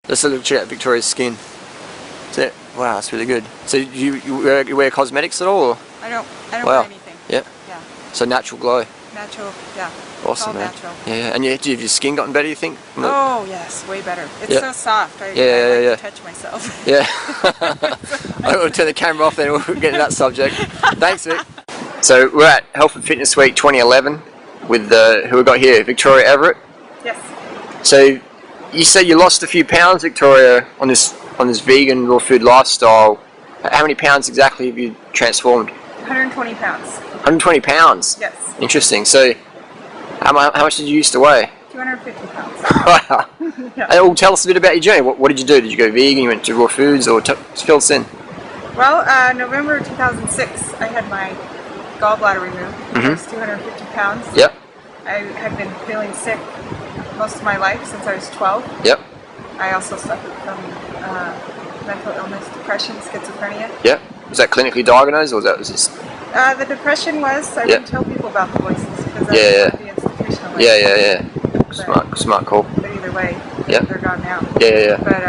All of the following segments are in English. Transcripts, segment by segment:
Let's look at Victoria's skin. So, wow, that's really good. So you wear cosmetics at all? Or? I don't Wow. wear anything. Yeah. Yeah. So natural glow. Natural, yeah. Awesome, man. Natural. Yeah. And have your skin gotten better, you think? Oh yes, way better. It's so soft. I like to touch myself. Yeah. I'll turn the camera off then, we'll get into that subject. Thanks, Vic. So we're at Health and Fitness Week 2011 with who we got here, Victoria Everett. Yes. So you said you lost a few pounds, Victoria, on this vegan raw food lifestyle. How many pounds exactly have you transformed? 120 pounds. 120 pounds? Yes. Interesting. So how much did you used to weigh? 250 pounds. Wow. Yeah. And well, tell us a bit about your journey. What did you do? Did you go vegan? You went to raw foods, or fill us in? Well, November 2006, I had my gallbladder removed. I was 250 pounds. Yep. I had been feeling sick most of my life since I was 12. Yep. I also suffered from mental illness, depression, schizophrenia. Yep. Was that clinically diagnosed, or was that just? The depression was. I wouldn't tell people about the voices because that's the institutional way. Yeah. Smart call. But either way, they're gone now. Yeah. But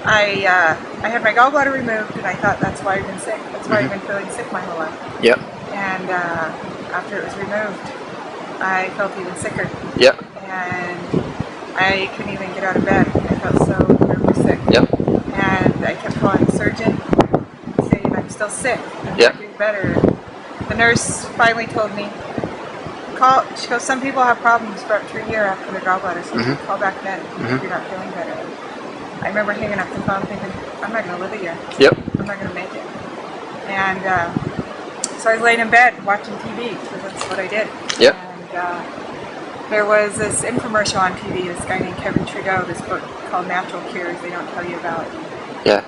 I had my gallbladder removed, and I thought that's why I've been sick. That's why I've been feeling sick my whole life. Yep. And after it was removed, I felt even sicker. Yep. And I couldn't even get out of bed. I felt so terribly sick. Yep. And I kept calling the surgeon, saying I'm still sick. I'm not getting better. The nurse finally told me, she goes, some people have problems for up to a year after their gallbladder surgery. Call back then if you're not feeling better. I remember hanging up the phone thinking, I'm not going to live a year. Yep. I'm not going to make it. And so I was laying in bed watching TV, because that's what I did. Yep. And there was this infomercial on TV, this guy named Kevin Trudeau, this book called Natural Cures they don't tell you about. Yeah.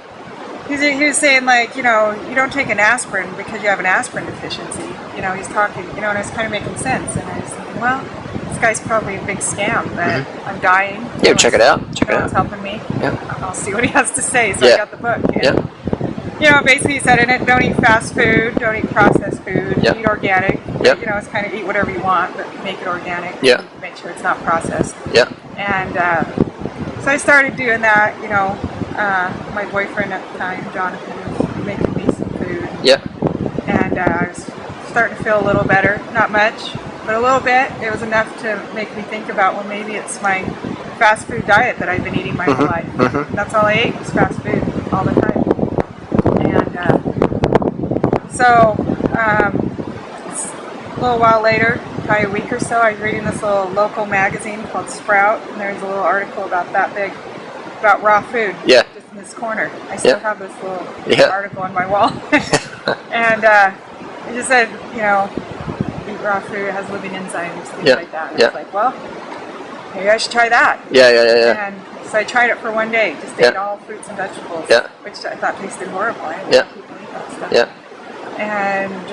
He was saying, like, you know, you don't take an aspirin because you have an aspirin deficiency. You know, he's talking, you know, and it's kind of making sense. And I was thinking, well, this guy's probably a big scam, that I'm dying. Yeah, check it out. No one's helping me. Yeah. I'll see what he has to say. So I got the book. And, you know, basically he said in it, don't eat fast food, don't eat processed food, eat organic. Yep. You know, it's kind of eat whatever you want, but make it organic. Yeah. Make sure it's not processed. Yeah. And so I started doing that, you know. My boyfriend at the time, Jonathan, was making me some food. Yeah. And I was starting to feel a little better. Not much, but a little bit. It was enough to make me think about, well, maybe it's my fast food diet that I've been eating my whole life. That's all I ate was fast food all the time. And so a little while later, probably a week or so, I was reading this little local magazine called Sprout, and there was a little article about that big, about raw food. Yeah. Just in this corner. I still have this little article on my wall. And it just said, you know, eat raw food, it has living enzymes, things like that. And I was like, well, maybe I should try that. Yeah. And so I tried it for one day, just ate all fruits and vegetables, which I thought tasted horrible. I didn't know people eat that stuff. And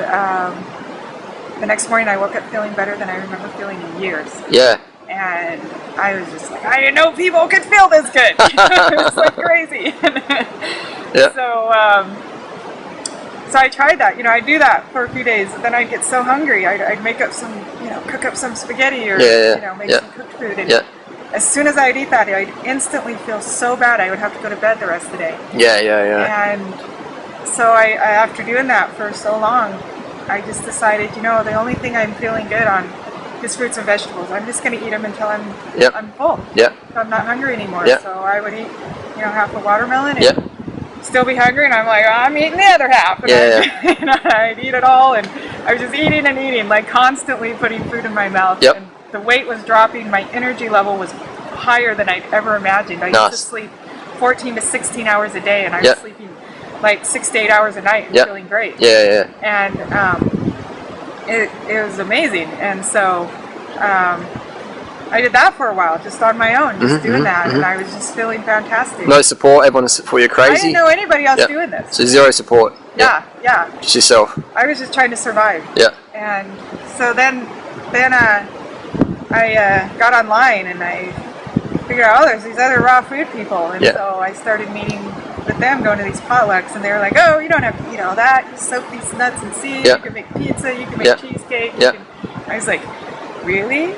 the next morning I woke up feeling better than I remember feeling in years. Yeah. And I was just like, I didn't know people could feel this good. It was like crazy. So I tried that. You know, I'd do that for a few days. Then I'd get so hungry. I'd make up some, you know, cook up some spaghetti or, you know, make some cooked food. And as soon as I'd eat that, I'd instantly feel so bad I would have to go to bed the rest of the day. And so I after doing that for so long, I just decided, you know, the only thing I'm feeling good on is fruits and vegetables. I'm just going to eat them until I'm full. If I'm not hungry anymore. So I would eat, you know, half a watermelon and still be hungry, and I'm like, oh, I'm eating the other half. And and I'd eat it all, and I was just eating and eating, like constantly putting food in my mouth. And the weight was dropping. My energy level was higher than I'd ever imagined. I used to sleep 14 to 16 hours a day, and I was sleeping like 6 to 8 hours a night and feeling great. And it was amazing. And so I did that for a while, just on my own, just doing that, and I was just feeling fantastic. No support, everyone thought you're crazy? I didn't know anybody else doing this. So zero support? Yeah. Just yourself? I was just trying to survive. And so then I got online, and I figured out, oh, there's these other raw food people, and so I started meeting with them, going to these potlucks, and they were like, oh, you don't have to eat all that, you soak these nuts and seeds, you can make pizza, you can make cheesecake. I was like, really?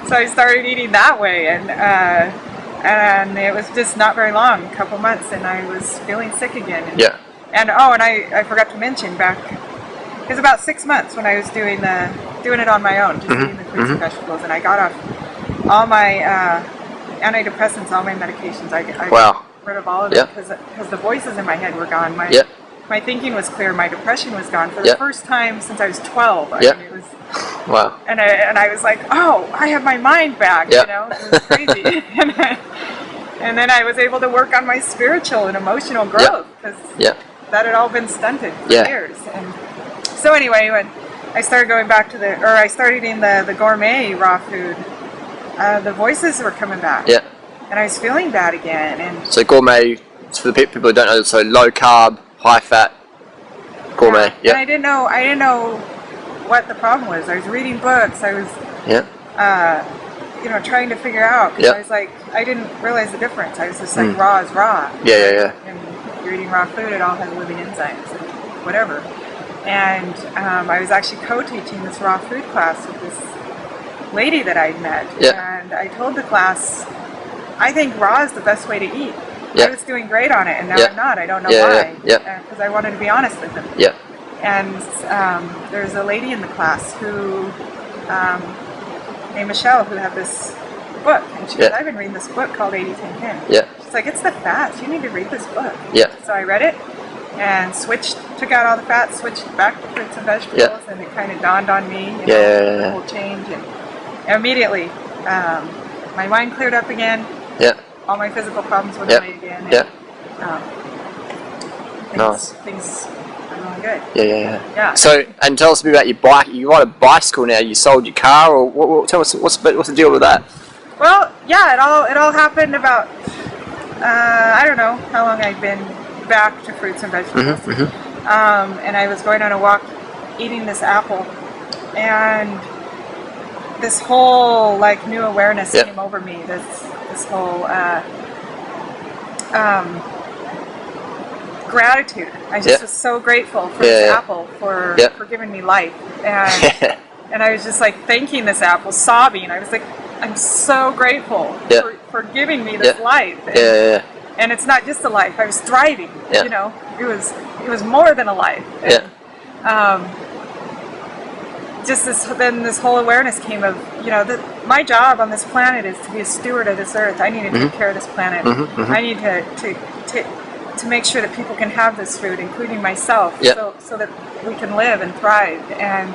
So I started eating that way, and it was just not very long, a couple months, and I was feeling sick again. And, yeah. And I forgot to mention back, it was about 6 months when I was doing it on my own, just eating the fruits and vegetables, and I got off all my antidepressants, all my medications. I got rid of all of them because the voices in my head were gone. My thinking was clear. My depression was gone for the first time since I was 12. I mean, it was wow. And I was like, oh, I have my mind back. You know, it was crazy. And then I was able to work on my spiritual and emotional growth because that had all been stunted for years. And so anyway, when I started going back to I started eating the gourmet raw food, the voices were coming back. Yeah. And I was feeling bad again. And so gourmet, for the people who don't know, so low carb, high fat gourmet. Yeah. And I didn't know what the problem was. I was reading books. I was you know, trying to figure out, because I was like, I didn't realize the difference. I was just like, raw is raw. And you're eating raw food, it all has living enzymes and whatever. And I was actually co-teaching this raw food class with this lady that I'd met. And I told the class, I think raw is the best way to eat. I was doing great on it, and now I'm not. I don't know why. Because I wanted to be honest with them. And there's a lady in the class who, named Michelle, who had this book, and she said, I've been reading this book called 80-10-10. She's like, it's the fats. You need to read this book. So I read it and took out all the fats, switched back to fruits and vegetables, and it kind of dawned on me, you know, the whole change. And immediately, my mind cleared up again. All my physical problems went away again. And, things are going good. Yeah. So, and tell us a bit about your bike. You ride a bicycle now. You sold your car, or tell us what's the deal with that? Well, yeah, it all happened about I don't know how long I'd been back to fruits and vegetables. And I was going on a walk, eating this apple, and this whole like new awareness came over me. This whole gratitude. I just was so grateful for this apple for giving me life, and I was just like thanking this apple, sobbing. I was like, I'm so grateful for giving me this life. And it's not just a life. I was thriving. You know, it was more than a life. And, just this whole awareness came of, you know, that my job on this planet is to be a steward of this earth. I need to take care of this planet. I need to make sure that people can have this food, including myself, so that we can live and thrive. And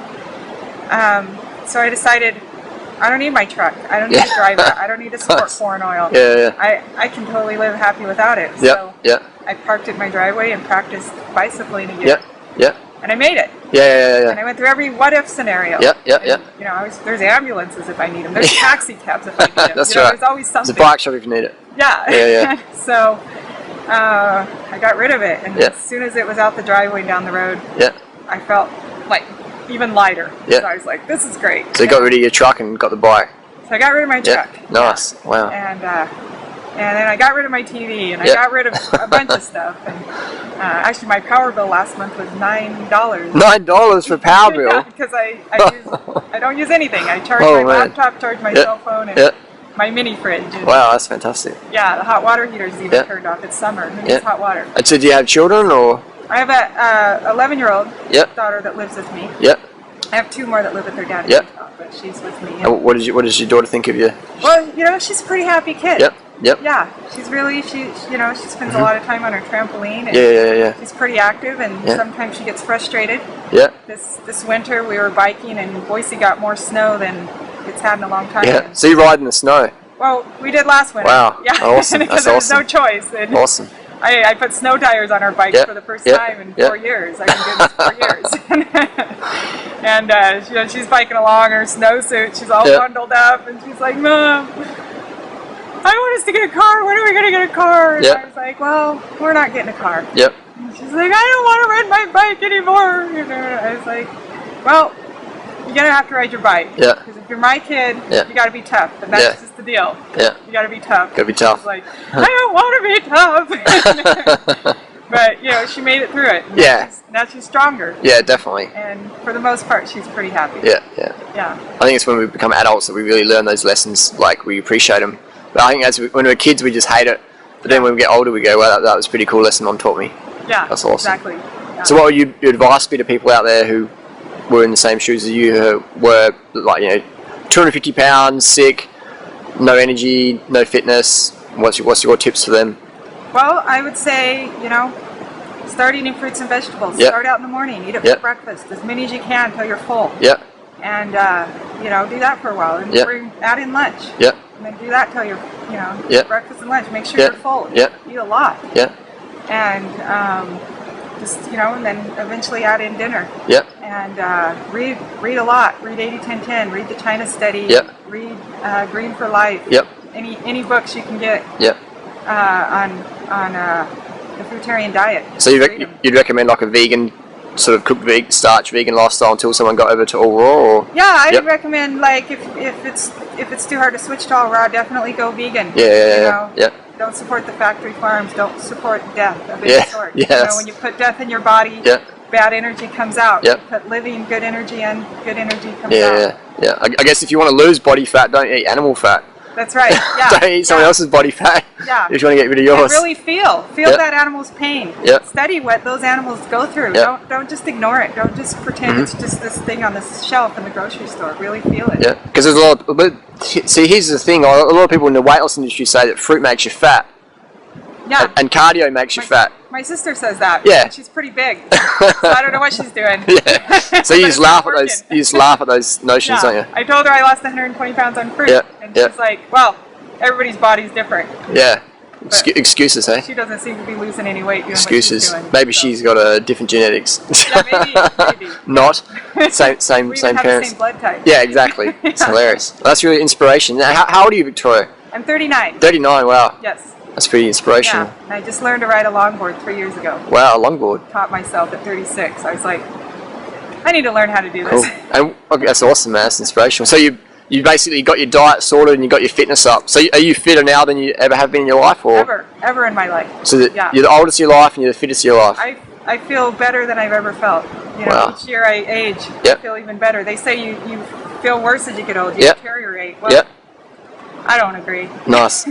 so I decided, I don't need my truck. I don't need to drive it. I don't need to support foreign oil. I can totally live happy without it. So I parked in my driveway and practiced bicycling again. And I made it. And I went through every what-if scenario. And, you know, there's ambulances if I need them. There's taxi cabs if I need them. That's you know, right. There's always something. There's a bike shop if you need it. So I got rid of it, and as soon as it was out the driveway down the road, I felt like even lighter. So I was like, this is great. So you got rid of your truck and got the bike. So I got rid of my truck. Nice. Wow. And then I got rid of my TV, and I got rid of a bunch of stuff. And actually, my power bill last month was $9. $9 for power bill? Because I don't use anything. I charge my laptop, charge my cell phone, and my mini fridge. And wow, that's fantastic. Yeah, the hot water heater's even turned off. It's summer. Who needs hot water? And so do you have children, or? I have a 11-year-old daughter that lives with me. I have 2 more that live with their dad in Utah, but she's with me. And what does your daughter think of you? Well, you know, she's a pretty happy kid. Yeah, she's really, she spends a lot of time on her trampoline. And she's pretty active, and sometimes she gets frustrated. This winter we were biking, and Boise got more snow than it's had in a long time. So you ride in the snow? Well, we did last winter. Wow. Awesome. Because there was no choice. And awesome. I put snow tires on our bikes for the first time in 4 years. I've been doing this 4 years. And you know, she's biking along her snowsuit. She's all bundled up, and she's like, Mom, I want us to get a car. When are we going to get a car? And I was like, well, we're not getting a car. And she's like, I don't want to ride my bike anymore. You know, I was like, well, you're going to have to ride your bike. Because if you're my kid, you got to be tough. And that's just the deal. You got to be tough. Got to be tough. She's like, I don't want to be tough. But, you know, she made it through it. Now she's stronger. Definitely. And for the most part, she's pretty happy. Yeah. I think it's when we become adults that we really learn those lessons, like we appreciate them. But I think when we're kids, we just hate it. But then when we get older, we go, well, that was a pretty cool lesson Mom taught me. Yeah, that's awesome. Exactly. Yeah. So what would your advice be to people out there who were in the same shoes as you, who were like, 250 pounds, sick, no energy, no fitness? What's your tips for them? Well, I would say, start eating fruits and vegetables. Yep. Start out in the morning. Eat it for breakfast, as many as you can until you're full. Yep. And, do that for a while. And add in lunch. Yep. And then do that till you're, breakfast and lunch. Make sure you're full. Yep. Eat a lot. Yep. And, and then eventually add in dinner. Yep. And read a lot. Read 80-10-10. Read the China Study. Yep. Read Green for Life. Yep. Any books you can get. Yep. On the fruitarian diet. So you'd recommend like a vegan, sort of cooked starch vegan lifestyle until someone got over to all raw? Or? Yeah, I would recommend, like, if it's too hard to switch to all raw, definitely go vegan. Yeah. Don't support the factory farms. Don't support death of any sort. Yes. When you put death in your body, bad energy comes out. Yep. Put living, good energy in, good energy comes out. Yeah. I guess if you want to lose body fat, don't eat animal fat. That's right. Yeah. Don't eat someone else's body fat. Yeah. If you want to get rid of yours. And really feel that animal's pain. Yep. Study what those animals go through. Yep. Don't just ignore it. Don't just pretend it's just this thing on this shelf in the grocery store. Really feel it. Yeah. Because there's a lot. See, here's the thing. A lot of people in the weight loss industry say that fruit makes you fat. Yeah. And cardio makes you fat. My sister says that. Yeah. She's pretty big. So I don't know what she's doing. Yeah. So you just laugh at those. You just laugh at those notions, don't you? I told her I lost 120 pounds on fruit, and she's like, "Well, everybody's body's different." Yeah. Excuses, hey? She doesn't seem to be losing any weight doing Excuses. what she's doing. Maybe she's got a different genetics. Yeah, maybe. Not. Same we even have parents. the same blood type. Yeah, exactly. It's hilarious. That's really inspiration. Now, how old are you, Victoria? I'm 39. 39, wow. Yes. That's pretty inspirational. Yeah, and I just learned to ride a longboard 3 years ago. Wow, a longboard. Taught myself at 36. I was like, I need to learn how to do this. Cool. And okay, that's awesome, man. That's inspirational. So you basically got your diet sorted and you got your fitness up. So are you fitter now than you ever have been in your life? Or? Ever in my life. So you're the oldest of your life and you're the fittest of your life? I feel better than I've ever felt. Wow. Each year I age, I feel even better. They say you feel worse as you get old. You deteriorate. Well, I don't agree. Nice.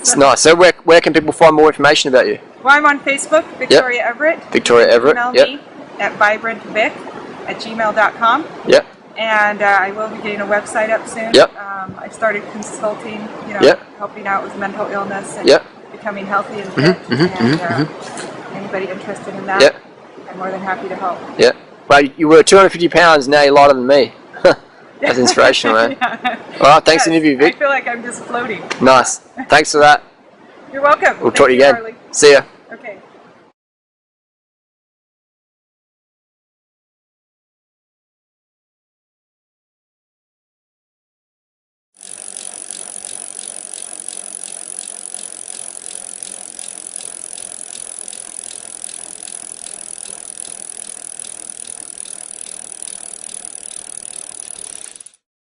It's nice. So where can people find more information about you? Well, I'm on Facebook, Victoria Everett. Victoria Everett. Email me at vibrantvic@gmail.com. Yep. And I will be getting a website up soon. Yep. I started consulting, helping out with mental illness and becoming healthy and fit. Anybody interested in that, I'm more than happy to help. Yeah. Well, you were 250 pounds, now you're lighter than me. That's inspirational, man. All right, thanks for the interview, Vic. I feel like I'm just floating. Nice. Thanks for that. You're welcome. We'll talk to you again. Harley. See ya.